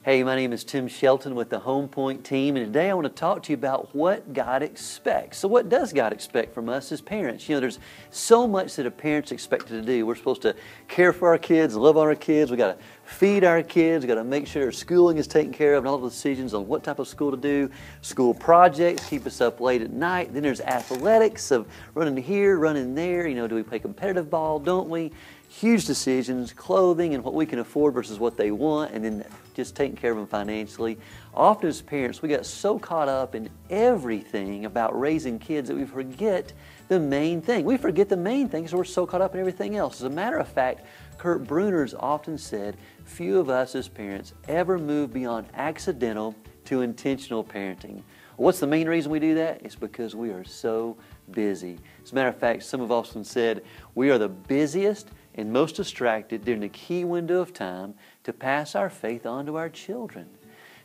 Hey, my name is Tim Shelton with the Home Point team, and today I want to talk to you about what God expects. So what does God expect from us as parents? You know, there's so much that a parent's expected to do. We're supposed to care for our kids, love on our kids. We've got to feed our kids. We've got to make sure their schooling is taken care of and all the decisions on what type of school to do. School projects keep us up late at night. Then there's athletics of running here, running there. You know, do we play competitive ball? Don't we? Huge decisions, clothing and what we can afford versus what they want, and then just taking care of them financially. Often as parents, we get so caught up in everything about raising kids that we forget the main thing. We forget the main thing because we're so caught up in everything else. As a matter of fact, Kurt Bruner's often said, few of us as parents ever move beyond accidental to intentional parenting. What's the main reason we do that? It's because we are so busy. As a matter of fact, some have often said we are the busiest and most distracted during the key window of time to pass our faith on to our children.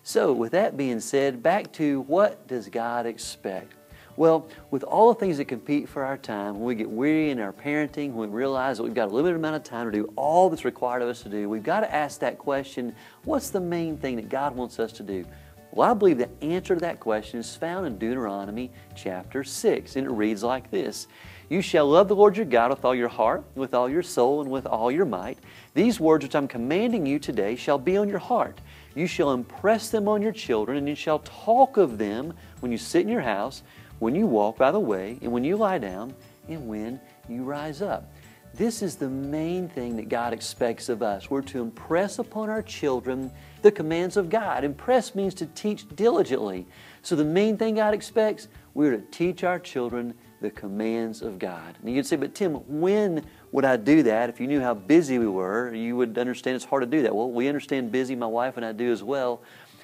So with that being said, back to what does God expect? Well, with all the things that compete for our time, when we get weary in our parenting, when we realize that we've got a limited amount of time to do all that's required of us to do, we've got to ask that question, what's the main thing that God wants us to do? Well, I believe the answer to that question is found in Deuteronomy chapter 6, and it reads like this. You shall love the Lord your God with all your heart, with all your soul, and with all your might. These words which I'm commanding you today shall be on your heart. You shall impress them on your children, and you shall talk of them when you sit in your house, when you walk by the way, and when you lie down, and when you rise up. This is the main thing that God expects of us. We're to impress upon our children the commands of God. Impress means to teach diligently. So the main thing God expects, we're to teach our children the commands of God. And you'd say, but Tim, when would I do that? If you knew how busy we were, you would understand it's hard to do that. Well, we understand busy, my wife and I do as well.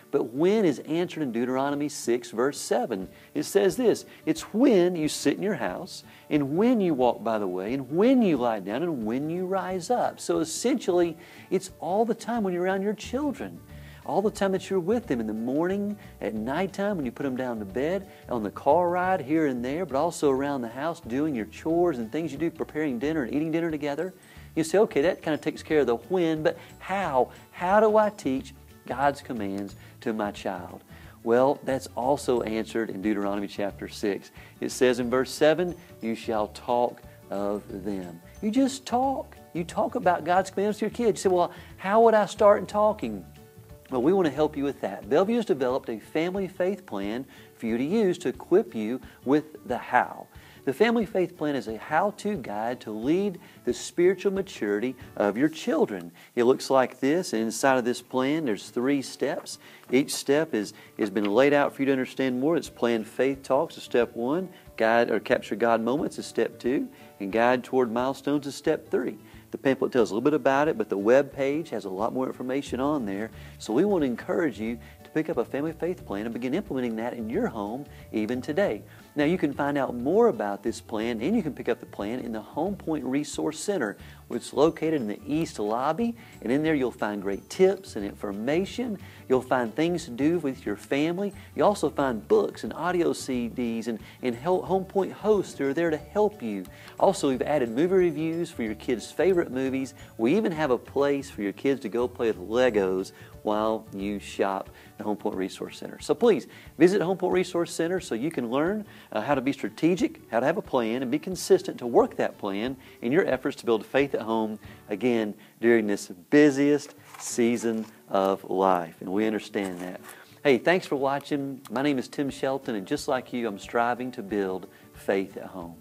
But when is answered in Deuteronomy 6, verse 7. It says this, it's when you sit in your house, and when you walk by the way, and when you lie down, and when you rise up. So essentially, it's all the time when you're around your children. All the time that you're with them, in the morning, at nighttime, when you put them down to bed, on the car ride here and there, but also around the house doing your chores and things you do, preparing dinner and eating dinner together. You say, okay, that kind of takes care of the when, but how? How do I teach God's commands to my child? Well, that's also answered in Deuteronomy chapter 6. It says in verse 7, you shall talk of them. You just talk. You talk about God's commands to your kids. You say, well, how would I start in talking? Well, we want to help you with that. Bellevue has developed a family faith plan for you to use to equip you with the how. The Family Faith Plan is a how-to guide to lead the spiritual maturity of your children. It looks like this. Inside of this plan, there's 3 steps. Each step has been laid out for you to understand more. It's Planned Faith Talks is step 1. Guide or Capture God Moments is step 2. And Guide Toward Milestones is step 3. The pamphlet tells a little bit about it, but the web page has a lot more information on there. So we want to encourage you to pick up a Family Faith Plan and begin implementing that in your home even today. Now you can find out more about this plan, and you can pick up the plan in the Home Point Resource Center, which is located in the East Lobby. And in there you'll find great tips and information. You'll find things to do with your family. You also find books and audio CDs and Home Point hosts that are there to help you. Also, we've added movie reviews for your kids' favorite movies. We even have a place for your kids to go play with Legos while you shop the Home Point Resource Center. So please visit Home Point Resource Center so you can learn how to be strategic, how to have a plan, and be consistent to work that plan in your efforts to build faith at home, again, during this busiest season of life. And we understand that. Hey, thanks for watching. My name is Tim Shelton, and just like you, I'm striving to build faith at home.